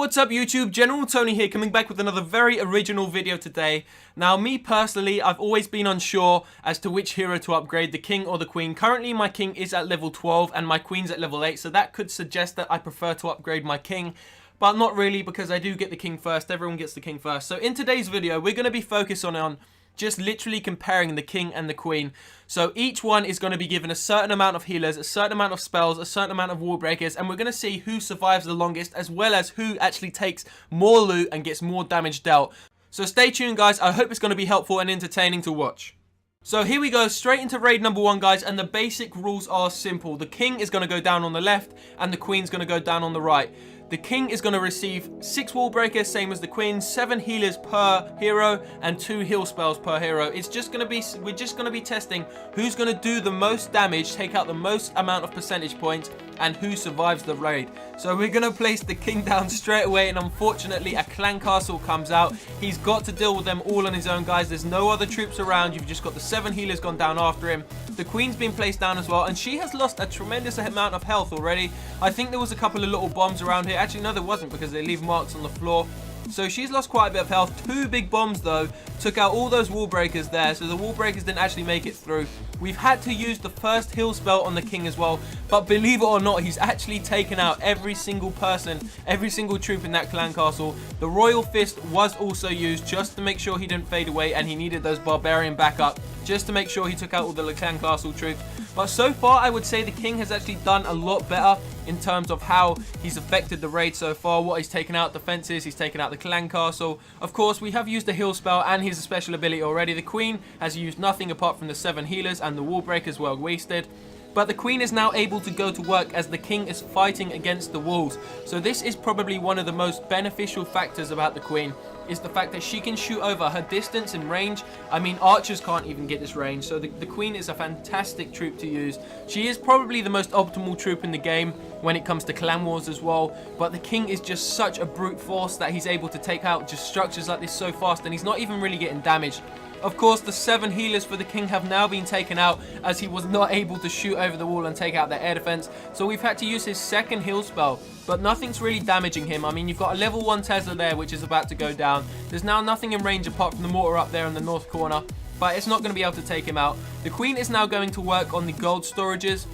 what's up YouTube? General Tony here, coming back with another very original video today. Now, me personally, I've always been unsure as to which hero to upgrade, the king or the queen. Currently, my king is at level 12 and my queen's at level 8, so that could suggest that I prefer to upgrade my king. But not really, because I do get the king first. Everyone gets the king first. So in today's video, we're going to be focusing on just literally comparing the king and the queen. So each one is going to be given a certain amount of healers, a certain amount of spells, a certain amount of wall breakers, and we're going to see who survives the longest, as well as who actually takes more loot and gets more damage dealt. So stay tuned, guys. I hope it's going to be helpful and entertaining to watch. So here we go, straight into raid number 1, guys, and the basic rules are simple. The king is going to go down on the left, and the queen's going to go down on the right. The king is going to receive 6 wall breakers, same as the queen, 7 healers per hero, and 2 heal spells per hero. It's just going to be, we're just going to be testing who's going to do the most damage, take out the most amount of percentage points, and who survives the raid. So we're going to place the king down straight away, and unfortunately a clan castle comes out. He's got to deal with them all on his own, guys. There's no other troops around. You've just got the 7 healers gone down after him. The queen's been placed down as well, and she has lost a tremendous amount of health already. I think there was a couple of little bombs around here. Actually, no, there wasn't, because they leave marks on the floor. So she's lost quite a bit of health. 2 big bombs, though, took out all those wall breakers there. So the wall breakers didn't actually make it through. We've had to use the first heal spell on the king as well. But believe it or not, he's actually taken out every single person, every single troop in that clan castle. The royal fist was also used just to make sure he didn't fade away, and he needed those barbarian backup just to make sure he took out all the clan castle troops. But so far, I would say the king has actually done a lot better in terms of how he's affected the raid so far. What he's taken out defenses, he's taken out the clan castle. Of course, we have used the heal spell and his special ability already. The queen has used nothing apart from the 7 healers, and the wall breakers were wasted. But the queen is now able to go to work as the king is fighting against the walls. So this is probably one of the most beneficial factors about the queen, is the fact that she can shoot over her distance and range. I mean, archers can't even get this range, so the queen is a fantastic troop to use. She is probably the most optimal troop in the game when it comes to clan wars as well, but the king is just such a brute force that he's able to take out just structures like this so fast, and he's not even really getting damaged. Of course, the 7 healers for the king have now been taken out, as he was not able to shoot over the wall and take out their air defense. So we've had to use his second heal spell, but nothing's really damaging him. I mean, you've got a level 1 Tesla there, which is about to go down. There's now nothing in range apart from the mortar up there in the north corner, but it's not going to be able to take him out. The queen is now going to work on the gold storages,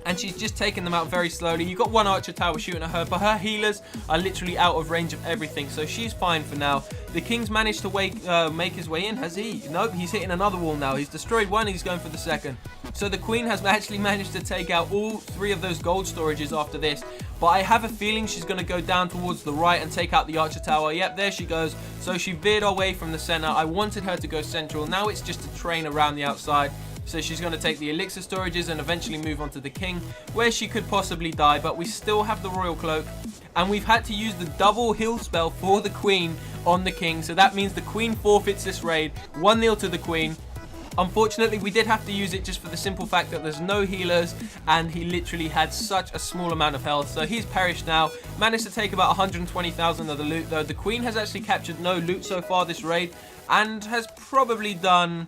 and she's just taking them out very slowly. You've got 1 archer tower shooting at her, but her healers are literally out of range of everything, so she's fine for now. The king's managed to make his way in, has he? Nope, he's hitting another wall now. He's destroyed 1, he's going for the 2nd. So the queen has actually managed to take out all 3 of those gold storages after this, but I have a feeling she's going to go down towards the right and take out the archer tower. Yep, there she goes. So she veered away from the center. I wanted her to go central. Now it's just a train around the outside. So she's going to take the elixir storages and eventually move on to the king, where she could possibly die, but we still have the royal cloak, and we've had to use the double heal spell for the queen on the king. So that means the queen forfeits this raid, 1-0 to the queen. Unfortunately, we did have to use it just for the simple fact that there's no healers, and he literally had such a small amount of health. So he's perished now. Managed to take about 120,000 of the loot, though. The queen has actually captured no loot so far this raid, and has probably done,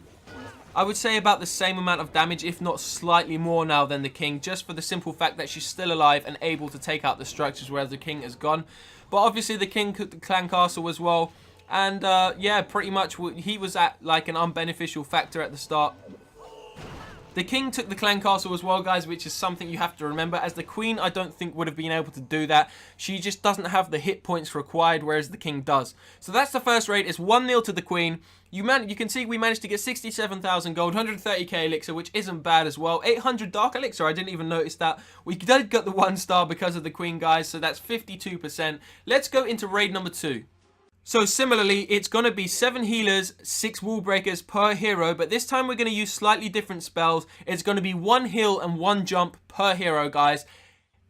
I would say, about the same amount of damage, if not slightly more now than the king, just for the simple fact that she's still alive and able to take out the structures, whereas the king is gone. But obviously the king took the clan castle as well, and yeah, pretty much he was at like an unbeneficial factor at the start. The king took the clan castle as well, guys, which is something you have to remember, as the queen, I don't think, would have been able to do that. She just doesn't have the hit points required, whereas the king does. So that's the first raid. It's 1-0 to the queen. You can see we managed to get 67,000 gold, 130k elixir, which isn't bad as well. 800 dark elixir, I didn't even notice that. We did get the 1 star because of the queen, guys, so that's 52%. Let's go into raid number 2. So similarly, it's going to be 7 healers, 6 wall breakers per hero, but this time we're going to use slightly different spells. It's going to be 1 heal and 1 jump per hero, guys.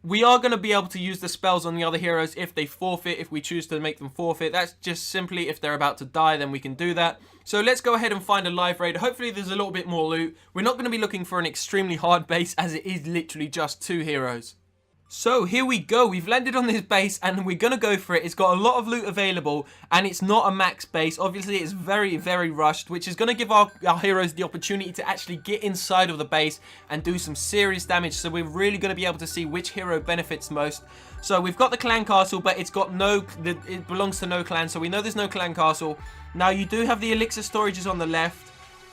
We are going to be able to use the spells on the other heroes if they forfeit, if we choose to make them forfeit. That's just simply if they're about to die, then we can do that. So let's go ahead and find a live raid. Hopefully there's a little bit more loot. We're not going to be looking for an extremely hard base, as it is literally just 2 heroes. So here we go, we've landed on this base and we're gonna go for it. It's got a lot of loot available and it's not a max base. Obviously it's very, very rushed, which is gonna give our heroes the opportunity to actually get inside of the base and do some serious damage. So we're really gonna be able to see which hero benefits most. So we've got the clan castle, but it's got it belongs to no clan, so we know there's no clan castle. Now you do have the elixir storages on the left,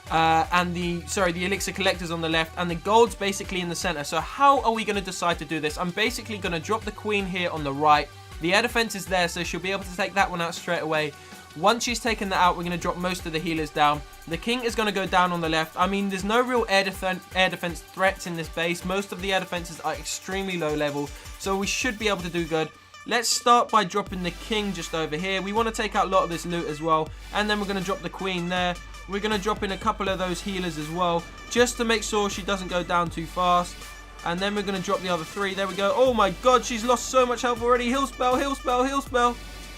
and the elixir collectors on the left, and the gold's basically in the center. So how are we going to decide to do this? I'm basically going to drop the queen here on the right. The air defense is there, so she'll be able to take that one out straight away. Once she's taken that out, we're going to drop most of the healers down. The king is going to go down on the left. I mean, there's no real air defense threats in this base. Most of the air defenses are extremely low level, so we should be able to do good. Let's start by dropping the king just over here. We want to take out a lot of this loot as well, and then we're going to drop the queen there. We're going to drop in a couple of those healers as well, just to make sure she doesn't go down too fast. And then we're going to drop the other 3. There we go. Oh my god, she's lost so much health already. Heal spell, heal spell, heal spell.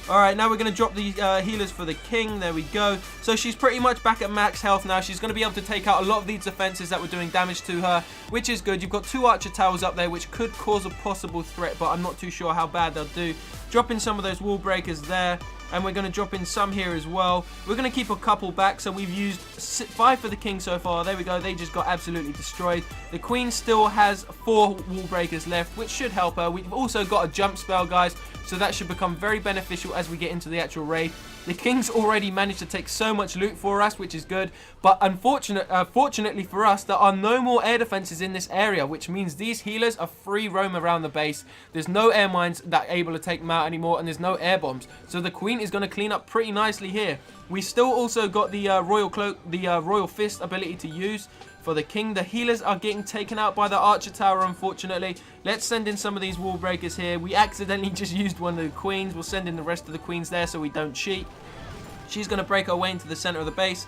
Alright, now we're going to drop the healers for the king. There we go. So she's pretty much back at max health now. She's going to be able to take out a lot of these defenses that were doing damage to her, which is good. You've got 2 archer towers up there, which could cause a possible threat, but I'm not too sure how bad they'll do. Drop in some of those wall breakers there, and we're going to drop in some here as well. We're going to keep a couple back, so we've used 5 for the king so far. There we go. They just got absolutely destroyed. The queen still has 4 wall breakers left, which should help her. We've also got a jump spell, guys, so that should become very beneficial as we get into the actual raid. The king's already managed to take so much loot for us, which is good. But fortunately for us, there are no more air defenses in this area, which means these healers are free roam around the base. There's no air mines that are able to take them out anymore, and there's no air bombs. So the queen is going to clean up pretty nicely here. We still also got the royal cloak, the royal fist ability to use for the king. The healers are getting taken out by the archer tower, unfortunately. Let's send in some of these wall breakers here. We accidentally just used one of the queens. We'll send in the rest of the queens there so we don't cheat. She's going to break her way into the center of the base.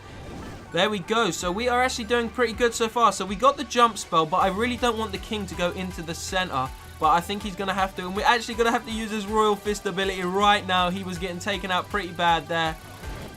There we go. So we are actually doing pretty good so far. So we got the jump spell, but I really don't want the king to go into the center. But I think he's going to have to. And we're actually going to have to use his royal fist ability right now. He was getting taken out pretty bad there.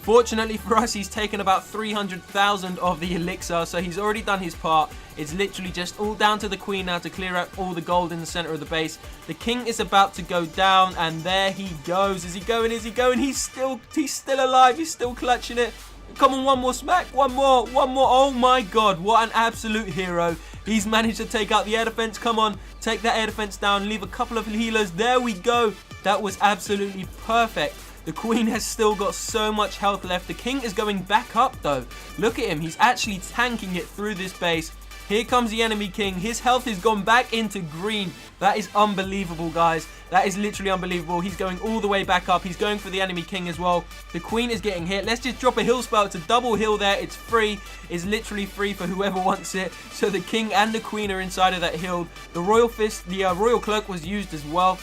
Fortunately for us, he's taken about 300,000 of the elixir, so he's already done his part. It's literally just all down to the queen now to clear out all the gold in the center of the base. The king is about to go down, and there he goes. Is he going? Is he going? He's still alive. He's still clutching it. Come on, one more smack. One more. Oh my god, what an absolute hero. He's managed to take out the air defense. Come on, take that air defense down. Leave a couple of healers. There we go. That was absolutely perfect. The queen has still got so much health left. The king is going back up though. Look at him. He's actually tanking it through this base. Here comes the enemy king. His health has gone back into green. That is unbelievable, guys. That is literally unbelievable. He's going all the way back up. He's going for the enemy king as well. The queen is getting hit. Let's just drop a heal spell. It's a double heal there. It's free. It's literally free for whoever wants it. So the king and the queen are inside of that healed. The royal fist, the royal cloak was used as well.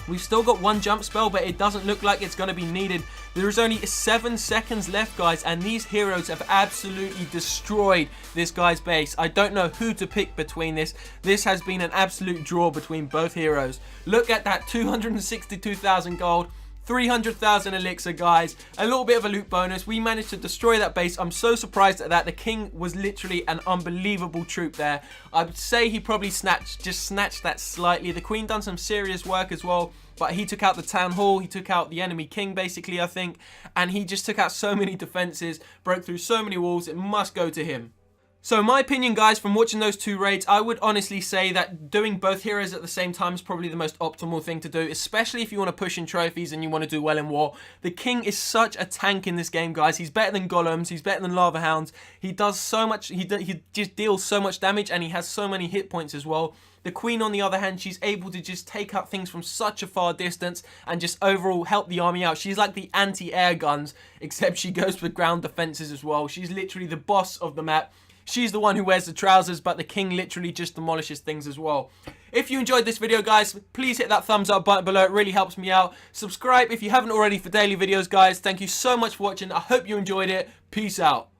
We've still got one jump spell, but it doesn't look like it's going to be needed. There is only 7 seconds left, guys, and these heroes have absolutely destroyed this guy's base. I don't know who to pick between this. This has been an absolute draw between both heroes. Look at that, 262,000 gold. 300,000 elixir, guys. A little bit of a loot bonus. We managed to destroy that base. I'm so surprised at that. The king was literally an unbelievable troop there. I would say he probably just snatched that slightly. The queen done some serious work as well, but he took out the town hall. He took out the enemy king, basically, I think, and he just took out so many defenses, broke through so many walls. It must go to him. So in my opinion, guys, from watching those 2 raids, I would honestly say that doing both heroes at the same time is probably the most optimal thing to do, especially if you want to push in trophies and you want to do well in war. The king is such a tank in this game, guys. He's better than golems. He's better than lava hounds. He does so much. He just deals so much damage, and he has so many hit points as well. The queen, on the other hand, she's able to just take out things from such a far distance and just overall help the army out. She's like the anti-air guns, except she goes for ground defenses as well. She's literally the boss of the map. She's the one who wears the trousers, but the king literally just demolishes things as well. If you enjoyed this video, guys, please hit that thumbs up button below. It really helps me out. Subscribe if you haven't already for daily videos, guys. Thank you so much for watching. I hope you enjoyed it. Peace out.